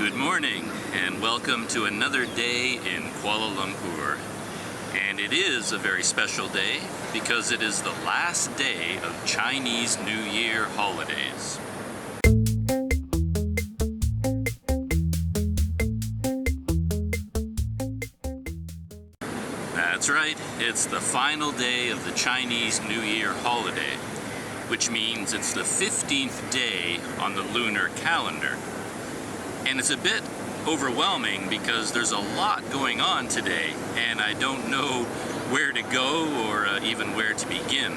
Good morning and welcome to another day in Kuala Lumpur. And it is a very special day because it is the last day of Chinese New Year holidays. That's right, it's the final day of the Chinese New Year holiday, which means it's the 15th day on the lunar calendar. And it's a bit overwhelming because there's a lot going on today and I don't know where to go or even where to begin.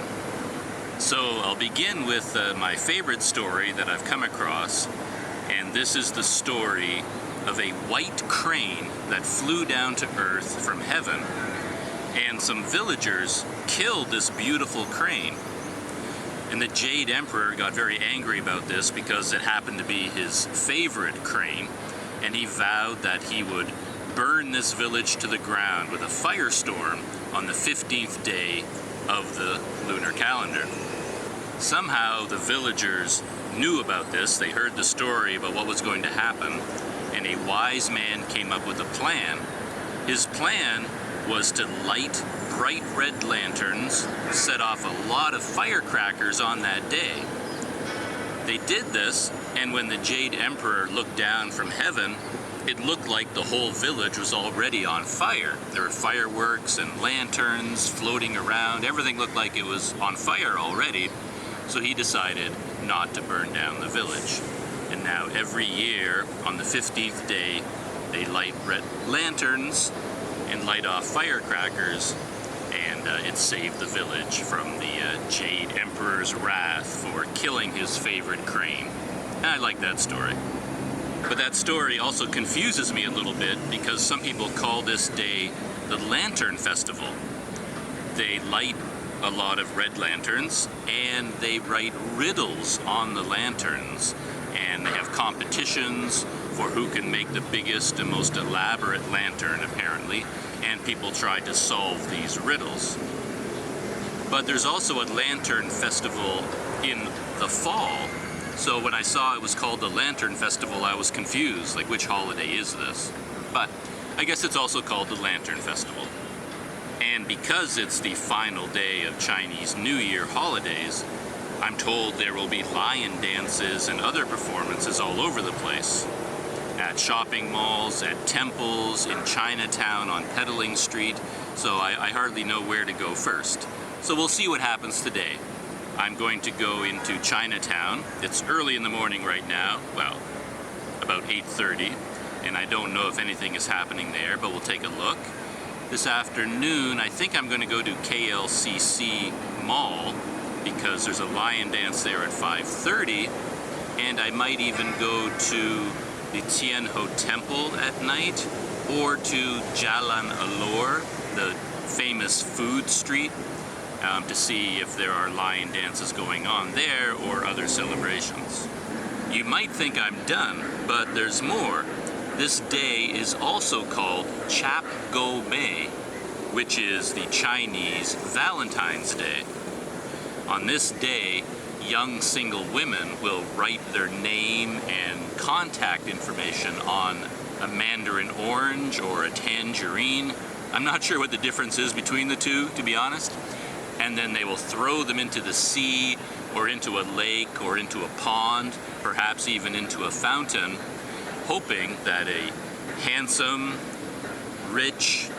So I'll begin with my favorite story that I've come across, and this is the story of a white crane that flew down to earth from heaven, and some villagers killed this beautiful crane. And the Jade Emperor got very angry about this because it happened to be his favorite crane, and he vowed that he would burn this village to the ground with a firestorm on the 15th day of the lunar calendar. Somehow the villagers knew about this, they heard the story about what was going to happen, and a wise man came up with a plan. His plan was to light bright red lanterns, set off a lot of firecrackers on that day. They did this, and when the Jade Emperor looked down from heaven, it looked like the whole village was already on fire. There were fireworks and lanterns floating around. Everything looked like it was on fire already, so he decided not to burn down the village. And now every year on the 15th day, they light red lanterns and light off firecrackers, and it saved the village from the Jade Emperor's wrath for killing his favorite crane. And I like that story. But that story also confuses me a little bit because some people call this day the Lantern Festival. They light a lot of red lanterns and they write riddles on the lanterns, and they have competitions for who can make the biggest and most elaborate lantern, apparently, and people try to solve these riddles. But there's also a lantern festival in the fall, so when I saw it was called the Lantern Festival, I was confused, like which holiday is this? But I guess it's also called the Lantern Festival. And because it's the final day of Chinese New Year holidays, I'm told there will be lion dances and other performances all over the place. At shopping malls, at temples, in Chinatown, on Peddling Street, so I hardly know where to go first. So we'll see what happens today. I'm going to go into Chinatown. It's early in the morning right now, well, about 8:30, and I don't know if anything is happening there, but we'll take a look. This afternoon, I think I'm going to go to KLCC Mall because there's a lion dance there at 5:30, and I might even go to the Guandi Temple at night, or to Jalan Alor, the famous food street, to see if there are lion dances going on there or other celebrations. You might think I'm done, but there's more. This day is also called Chap Goh Mei, which is the Chinese Valentine's Day. On this day, young single women will write their name and contact information on a Mandarin orange or a tangerine. I'm not sure what the difference is between the two, to be honest. And then they will throw them into the sea or into a lake or into a pond, perhaps even into a fountain, hoping that a handsome, rich,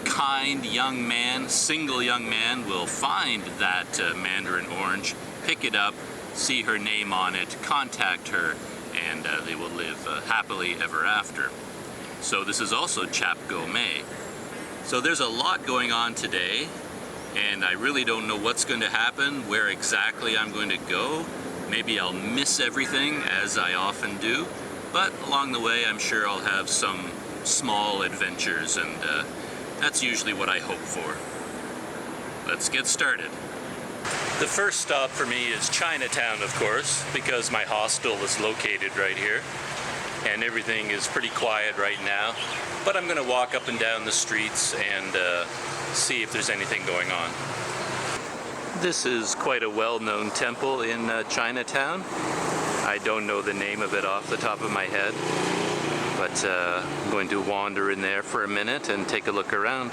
kind young man, single young man, will find that Mandarin orange, pick it up, see her name on it, contact her, and they will live happily ever after. So this is also Chap Goh Mei. So there's a lot going on today, and I really don't know what's going to happen, where exactly I'm going to go. Maybe I'll miss everything, as I often do, but along the way I'm sure I'll have some small adventures, and that's usually what I hope for. Let's get started. The first stop for me is Chinatown, of course, because my hostel is located right here, and everything is pretty quiet right now, but I'm going to walk up and down the streets and see if there's anything going on. This is quite a well-known temple in Chinatown. I don't know the name of it off the top of my head, But I'm going to wander in there for a minute and take a look around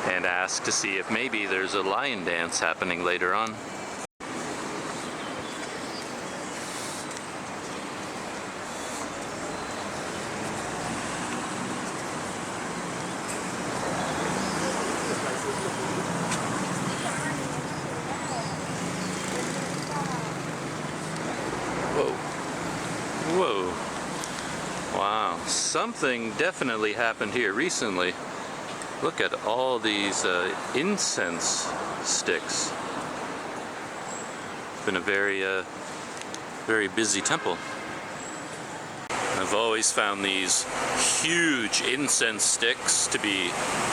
and ask to see if maybe there's a lion dance happening later on. Whoa. Whoa. Wow. Something definitely happened here recently. Look at all these incense sticks. It's been a very busy temple. I've always found these huge incense sticks to be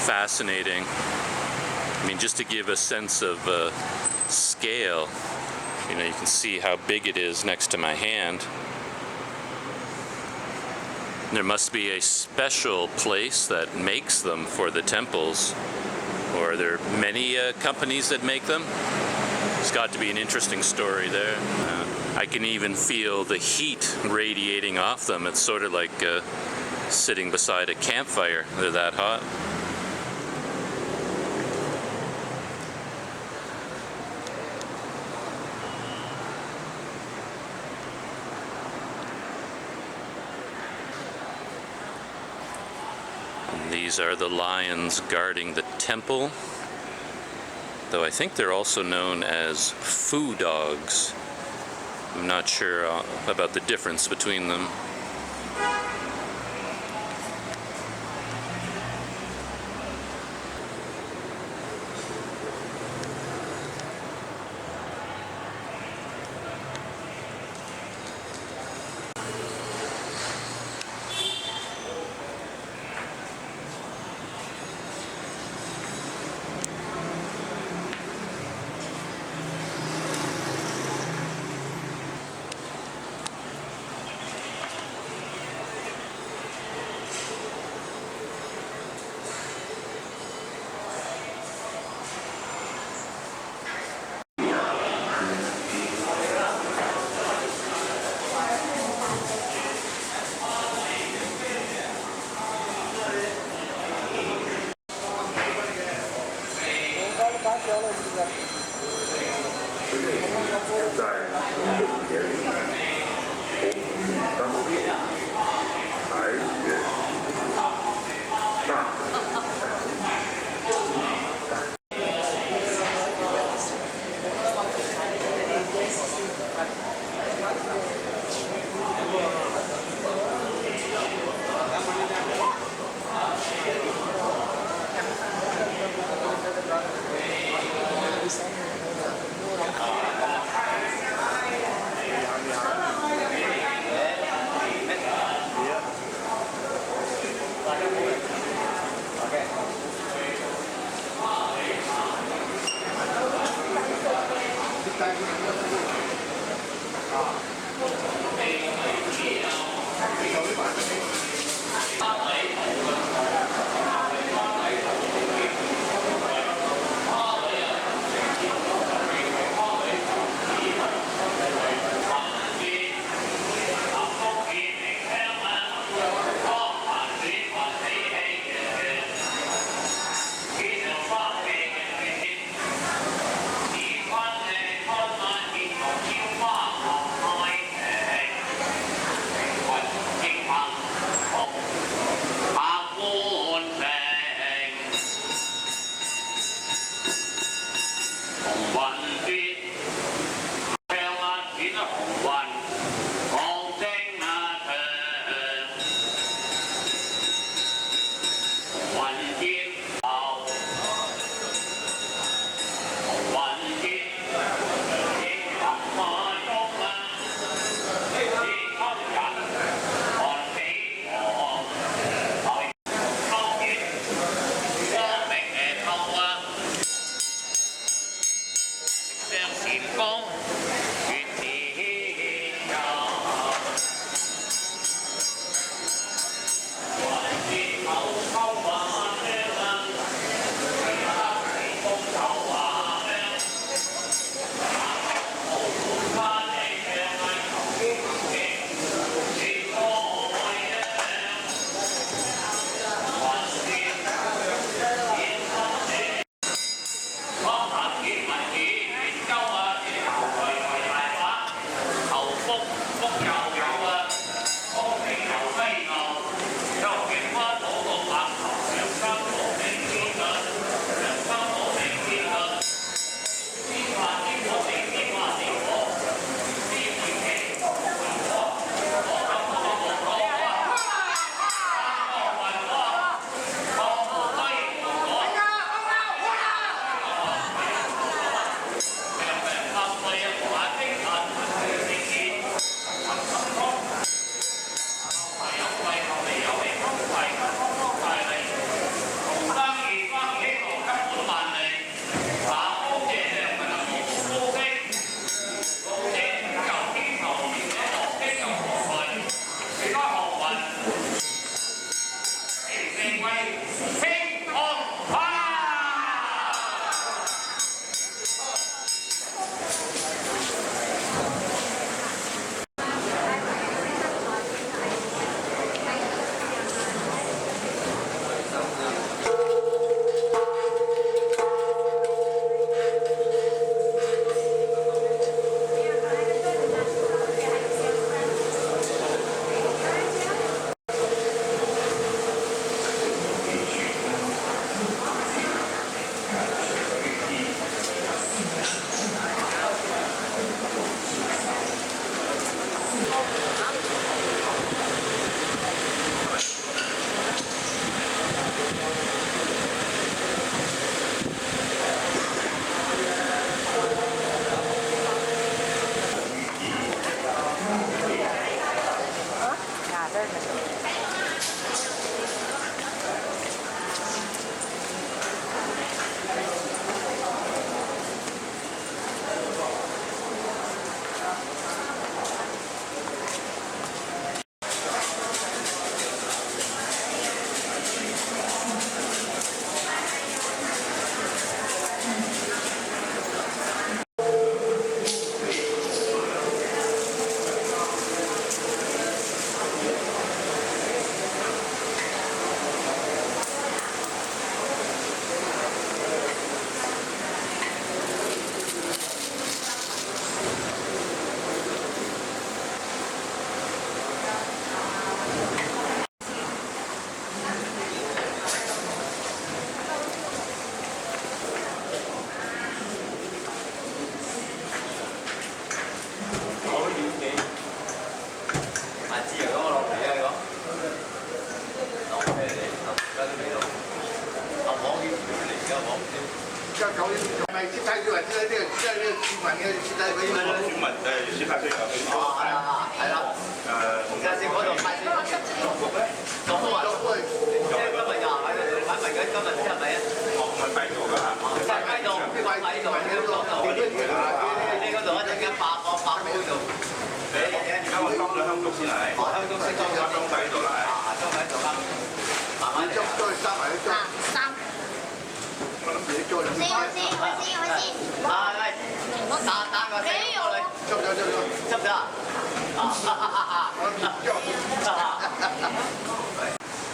fascinating. I mean, just to give a sense of scale, you know, you can see how big it is next to my hand. There must be a special place that makes them for the temples, or are there many companies that make them? There's got to be an interesting story there. I can even feel the heat radiating off them. It's sort of like sitting beside a campfire. They're that hot. These are the lions guarding the temple, though I think they're also known as foo dogs. I'm not sure about the difference between them.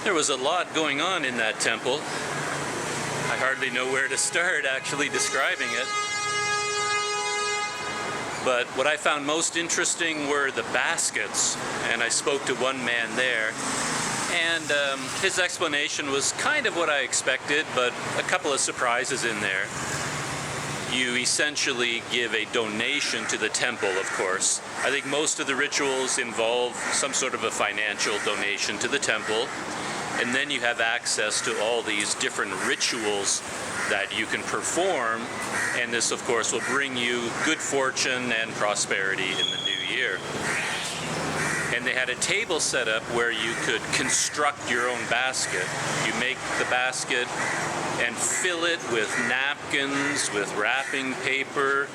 There was a lot going on in that temple. I hardly know where to start actually describing it. But what I found most interesting were the baskets, and I spoke to one man there, and his explanation was kind of what I expected, but a couple of surprises in there. You essentially give a donation to the temple, of course. I think most of the rituals involve some sort of a financial donation to the temple, and then you have access to all these different rituals that you can perform, and this of course will bring you good fortune and prosperity in the new year. And they had a table set up where you could construct your own basket. You make the basket and fill it with napkins, with wrapping paper,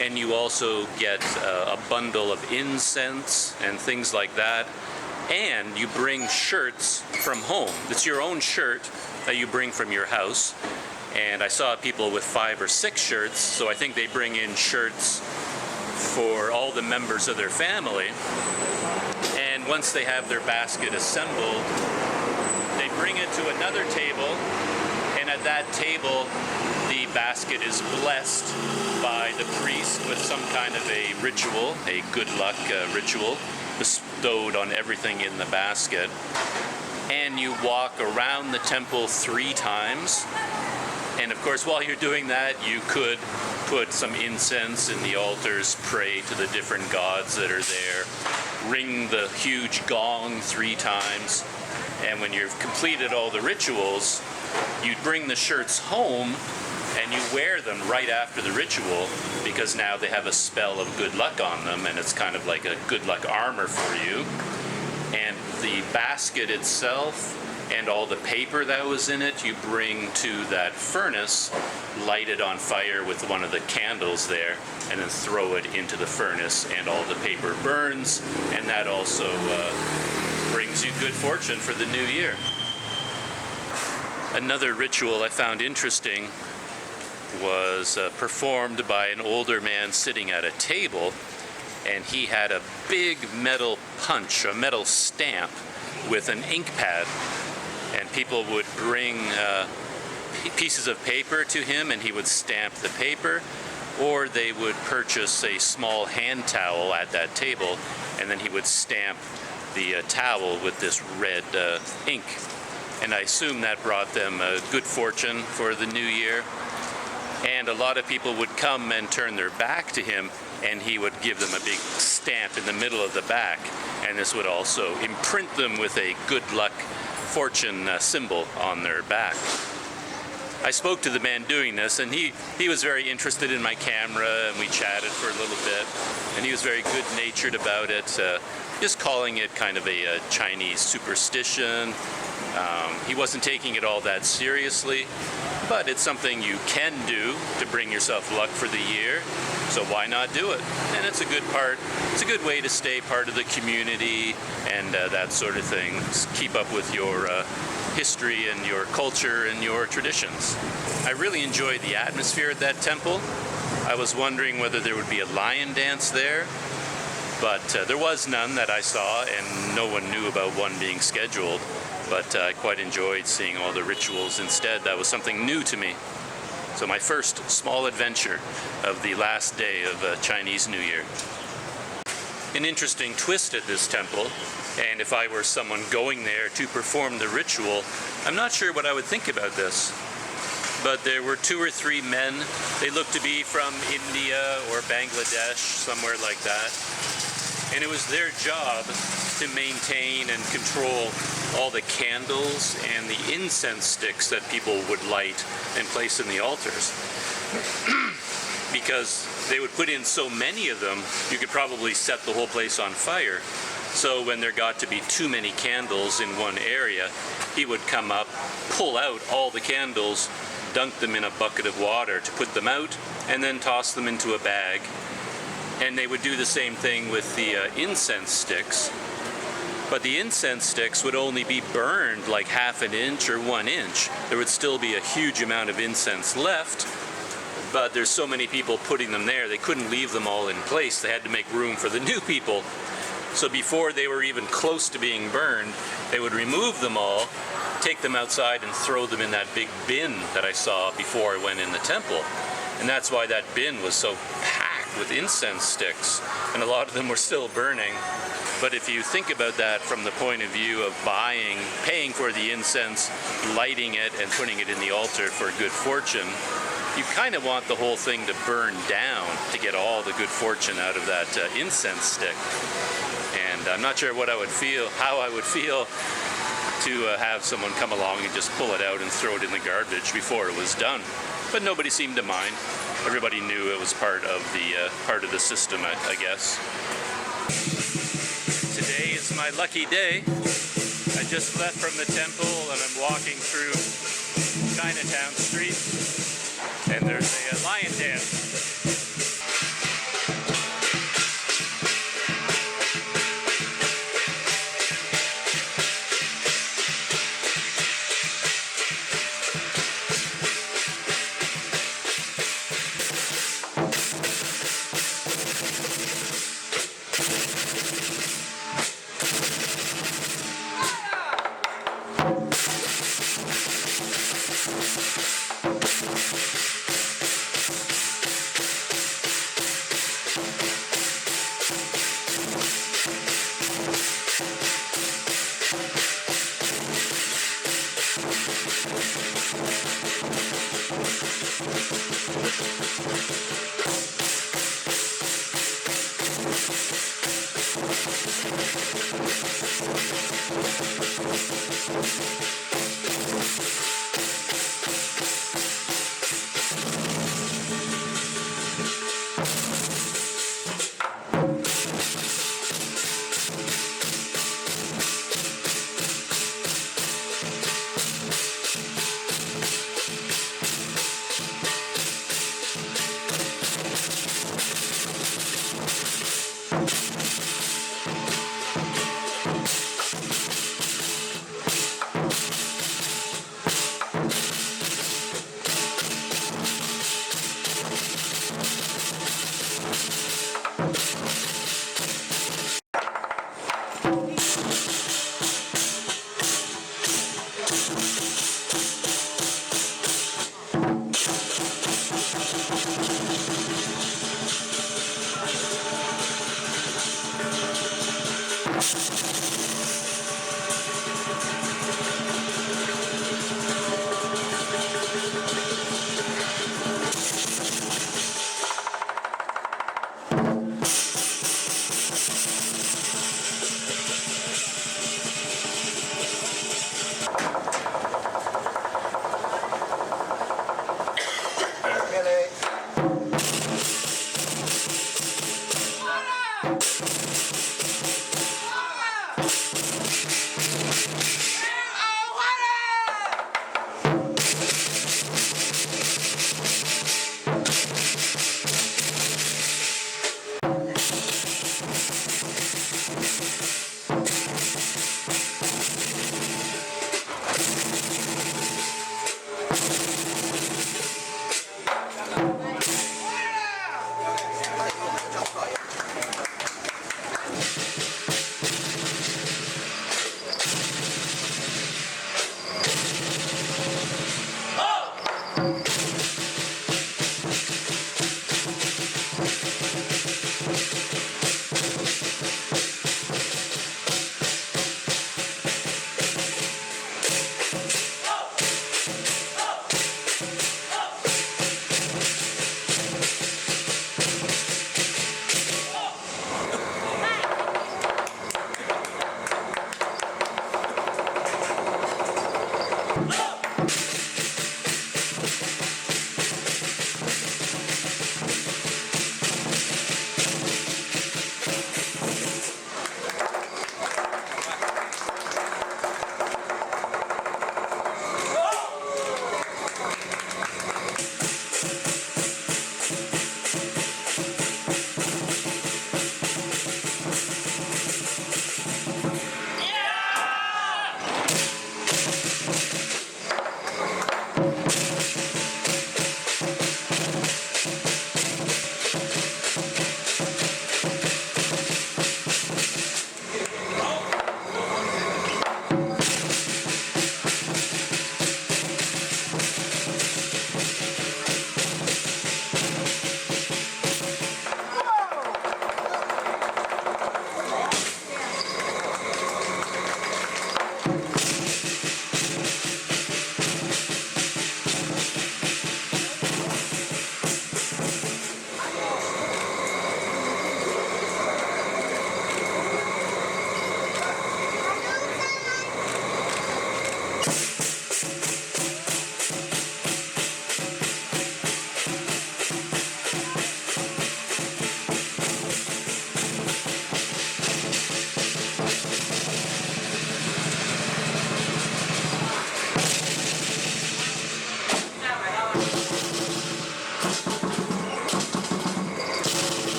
and you also get a bundle of incense and things like that. And you bring shirts from home. It's your own shirt that you bring from your house. And I saw people with 5 or 6 shirts, so I think they bring in shirts for all the members of their family. And once they have their basket assembled, they bring it to another table, and at that table the basket is blessed by the priest with some kind of a ritual, a good luck ritual bestowed on everything in the basket. And you walk around the temple 3 times. And of course, while you're doing that, you could put some incense in the altars, pray to the different gods that are there, ring the huge gong 3 times, and when you've completed all the rituals, you bring the shirts home and you wear them right after the ritual, because now they have a spell of good luck on them, and it's kind of like a good luck armor for you. And the basket itself and all the paper that was in it, you bring to that furnace, light it on fire with one of the candles there, and then throw it into the furnace, and all the paper burns, and that also brings you good fortune for the new year. Another ritual I found interesting was performed by an older man sitting at a table, and he had a big metal punch, a metal stamp with an ink pad. And people would bring pieces of paper to him, and he would stamp the paper, or they would purchase a small hand towel at that table, and then he would stamp the towel with this red ink. And I assume that brought them good fortune for the new year. And a lot of people would come and turn their back to him, and he would give them a big stamp in the middle of the back, and this would also imprint them with a good luck fortune symbol on their back. I spoke to the man doing this, and he was very interested in my camera, and we chatted for a little bit, and he was very good-natured about it, just calling it kind of a Chinese superstition. He wasn't taking it all that seriously, but it's something you can do to bring yourself luck for the year, so why not do it? And it's a good way to stay part of the community and that sort of thing. Just keep up with your history and your culture and your traditions. I really enjoyed the atmosphere at that temple. I was wondering whether there would be a lion dance there, but there was none that I saw, and no one knew about one being scheduled. But I quite enjoyed seeing all the rituals instead. That was something new to me. So my first small adventure of the last day of Chinese New Year. An interesting twist at this temple, and if I were someone going there to perform the ritual, I'm not sure what I would think about this. But there were 2 or 3 men. They looked to be from India or Bangladesh, somewhere like that. And it was their job to maintain and control all the candles and the incense sticks that people would light and place in the altars. because they would put in so many of them, you could probably set the whole place on fire. So when there got to be too many candles in one area, he would come up, pull out all the candles, dunk them in a bucket of water to put them out, and then toss them into a bag. And they would do the same thing with the incense sticks. But the incense sticks would only be burned like 1/2 inch or 1 inch. There would still be a huge amount of incense left, but there's so many people putting them there, they couldn't leave them all in place. They had to make room for the new people. So before they were even close to being burned, they would remove them all, take them outside and throw them in that big bin that I saw before I went in the temple. And that's why that bin was so packed with incense sticks, and a lot of them were still burning. But if you think about that from the point of view of paying for the incense, lighting it, and putting it in the altar for good fortune, you kind of want the whole thing to burn down to get all the good fortune out of that incense stick. And I'm not sure how I would feel to have someone come along and just pull it out and throw it in the garbage before it was done. But nobody seemed to mind. Everybody knew it was part of the system, I guess. Today is my lucky day. I just left from the temple and I'm walking through Chinatown Street, and there's a lion dance.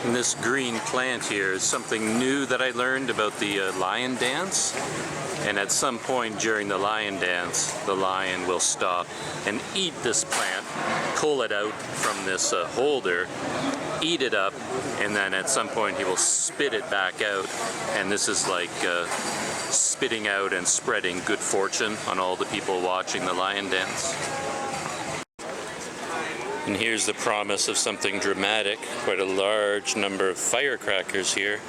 And this green plant here is something new that I learned about the lion dance. And at some point during the lion dance, the lion will stop and eat this plant, pull it out from this holder, eat it up, and then at some point he will spit it back out. And this is like spitting out and spreading good fortune on all the people watching the lion dance. And here's the promise of something dramatic. Quite a large number of firecrackers here,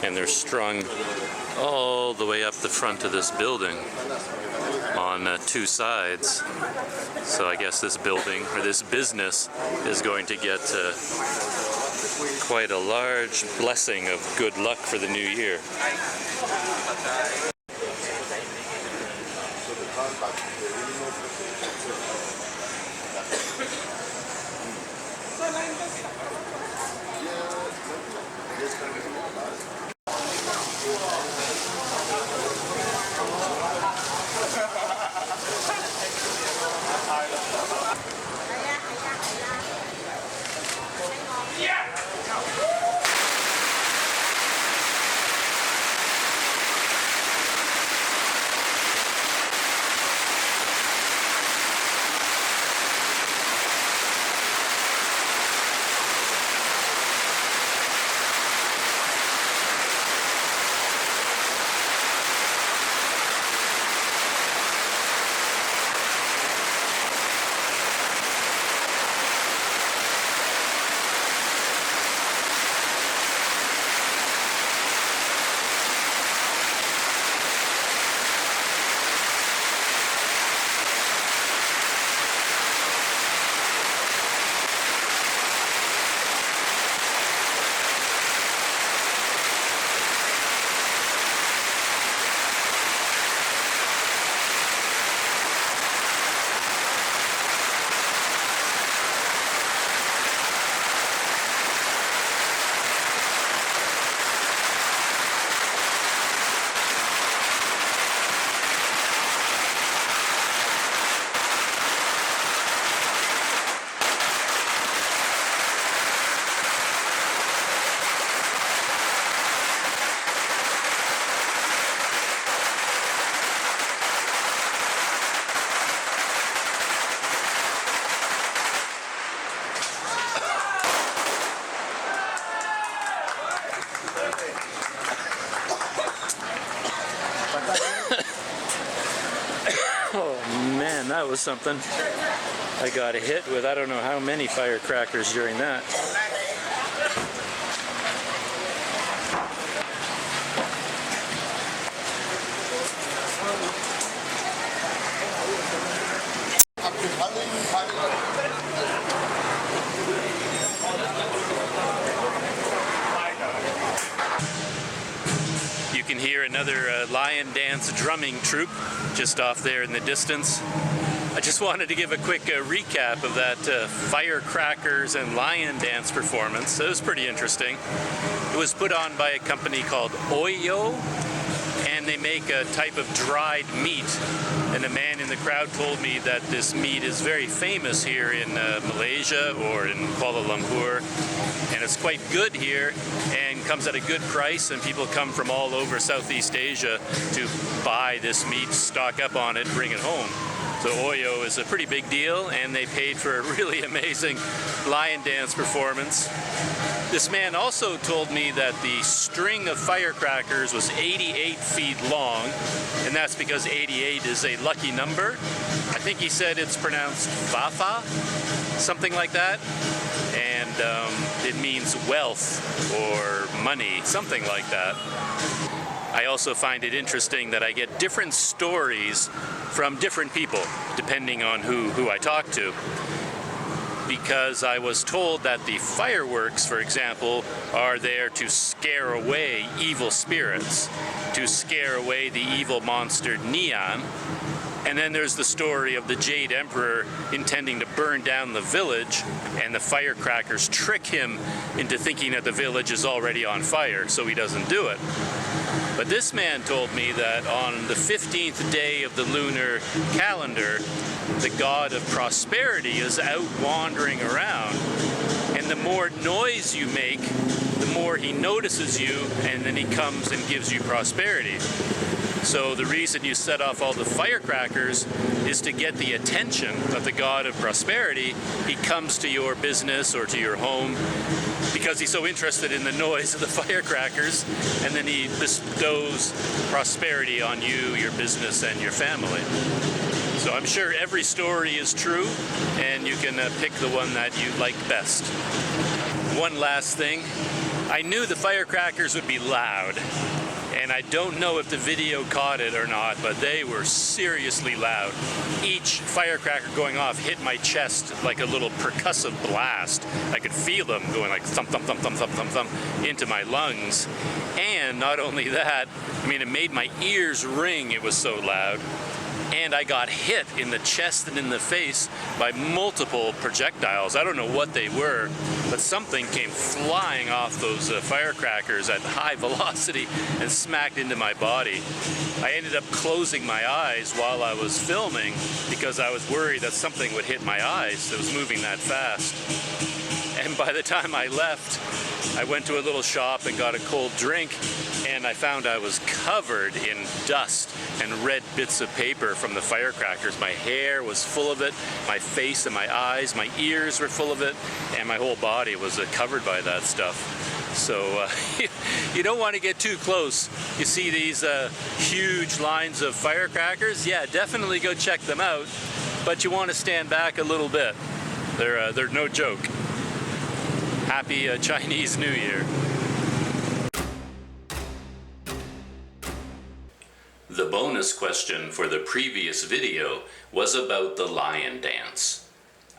and they're strung all the way up the front of this building on two sides. So I guess this building, or this business, is going to get quite a large blessing of good luck for the new year. That was something. I got hit with I don't know how many firecrackers during that. You can hear another lion dance drumming troupe just off there in the distance. I just wanted to give a quick recap of that firecrackers and lion dance performance. It was pretty interesting. It was put on by a company called Oyo, and they make a type of dried meat. And a man in the crowd told me that this meat is very famous here in Malaysia or in Kuala Lumpur, and it's quite good here and comes at a good price, and people come from all over Southeast Asia to buy this meat, stock up on it, bring it home. So Oyo is a pretty big deal, and they paid for a really amazing lion dance performance. This man also told me that the string of firecrackers was 88 feet long, and that's because 88 is a lucky number. I think he said it's pronounced Fafa, something like that, and it means wealth or money, something like that. I also find it interesting that I get different stories from different people, depending on who I talk to. Because I was told that the fireworks, for example, are there to scare away evil spirits, to scare away the evil monster Neon. And then there's the story of the Jade Emperor intending to burn down the village, and the firecrackers trick him into thinking that the village is already on fire, so he doesn't do it. But this man told me that on the 15th day of the lunar calendar, the god of prosperity is out wandering around. And the more noise you make, the more he notices you, and then he comes and gives you prosperity. So the reason you set off all the firecrackers is to get the attention of the god of prosperity. He comes to your business or to your home because he's so interested in the noise of the firecrackers, and then he bestows prosperity on you, your business, and your family. So I'm sure every story is true, and you can pick the one that you like best. One last thing, I knew the firecrackers would be loud. And I don't know if the video caught it or not, but they were seriously loud. Each firecracker going off hit my chest like a little percussive blast. I could feel them going like thump, thump, thump, thump, thump, thump, thump into my lungs. And not only that, I mean, it made my ears ring, it was so loud. And I got hit in the chest and in the face by multiple projectiles. I don't know what they were, but something came flying off those firecrackers at high velocity and smacked into my body. I ended up closing my eyes while I was filming because I was worried that something would hit my eyes. It was moving that fast. And by the time I left, I went to a little shop and got a cold drink, and I found I was covered in dust and red bits of paper from the firecrackers. My hair was full of it, my face and my eyes, my ears were full of it, and my whole body was covered by that stuff. So you don't want to get too close. You see these huge lines of firecrackers? Yeah, definitely go check them out, but you want to stand back a little bit. They're no joke. Happy Chinese New Year. The bonus question for the previous video was about the lion dance.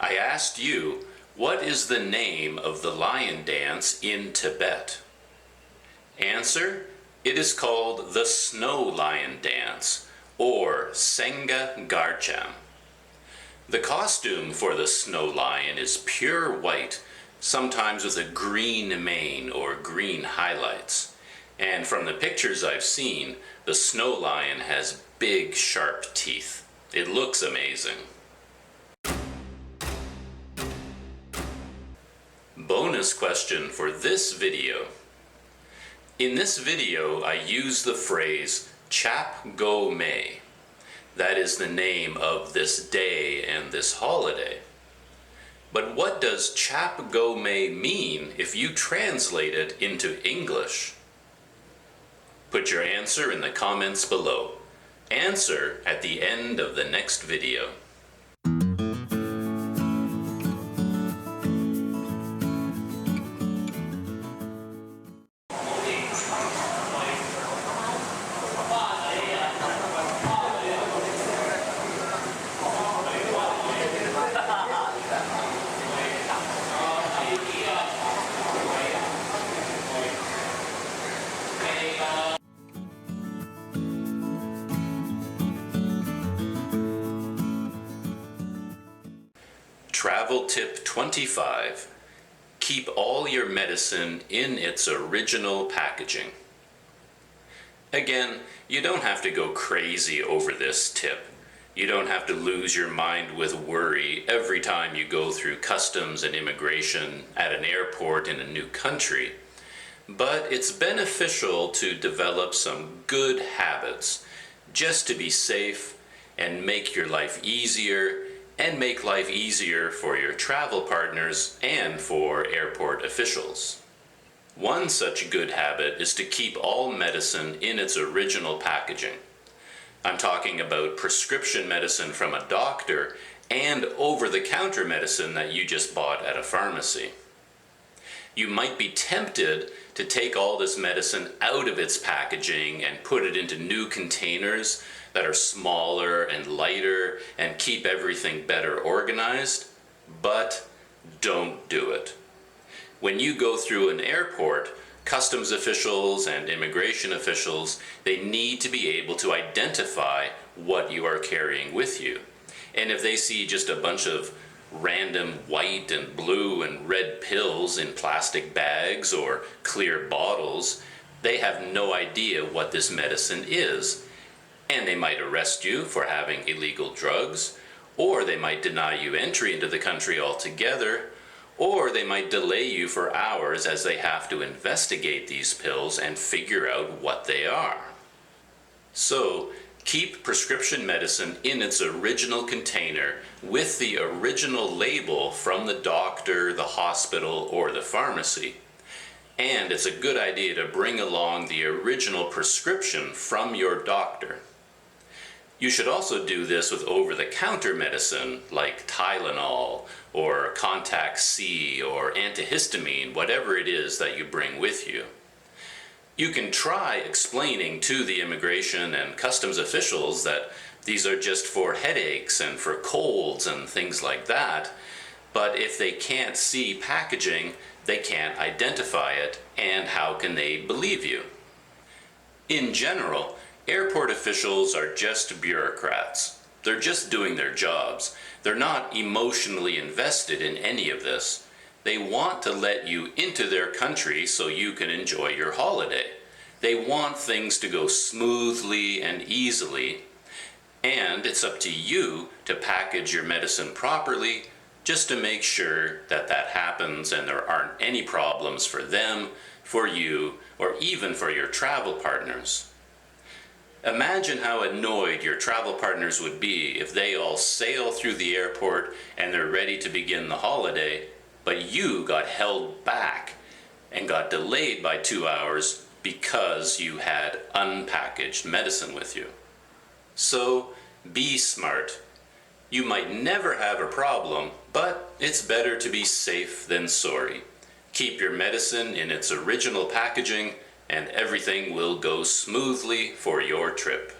I asked you, what is the name of the lion dance in Tibet? Answer, it is called the Snow Lion Dance, or Senga Garcham. The costume for the snow lion is pure white, sometimes with a green mane or green highlights. And from the pictures I've seen, the snow lion has big, sharp teeth. It looks amazing. Bonus question for this video. In this video, I use the phrase Chap Goh Mei. That is the name of this day and this holiday. But what does Chap Goh Mei mean if you translate it into English? Put your answer in the comments below. Answer at the end of the next video. Travel tip 25. Keep all your medicine in its original packaging. Again, you don't have to go crazy over this tip. You don't have to lose your mind with worry every time you go through customs and immigration at an airport in a new country. But it's beneficial to develop some good habits just to be safe and make your life easier, and make life easier for your travel partners and for airport officials. One such good habit is to keep all medicine in its original packaging. I'm talking about prescription medicine from a doctor and over-the-counter medicine that you just bought at a pharmacy. You might be tempted to take all this medicine out of its packaging and put it into new containers that are smaller and lighter and keep everything better organized, but don't do it. When you go through an airport, customs officials and immigration officials, they need to be able to identify what you are carrying with you. And if they see just a bunch of random white and blue and red pills in plastic bags or clear bottles, they have no idea what this medicine is. And they might arrest you for having illegal drugs, or they might deny you entry into the country altogether, Or they might delay you for hours as they have to investigate these pills and figure out what they are. So, keep prescription medicine in its original container with the original label from the doctor, the hospital, or the pharmacy. And it's a good idea to bring along the original prescription from your doctor. You should also do this with over-the-counter medicine like Tylenol or Contact C or antihistamine, whatever it is that you bring with you. You can try explaining to the immigration and customs officials that these are just for headaches and for colds and things like that, but if they can't see packaging, they can't identify it, and how can they believe you? In general, airport officials are just bureaucrats. They're just doing their jobs. They're not emotionally invested in any of this. They want to let you into their country so you can enjoy your holiday. They want things to go smoothly and easily, and it's up to you to package your medicine properly just to make sure that that happens and there aren't any problems for them, for you, or even for your travel partners. Imagine how annoyed your travel partners would be if they all sail through the airport and they're ready to begin the holiday, but you got held back and got delayed by 2 hours because you had unpackaged medicine with you. So, be smart. You might never have a problem, but it's better to be safe than sorry. Keep your medicine in its original packaging and everything will go smoothly for your trip.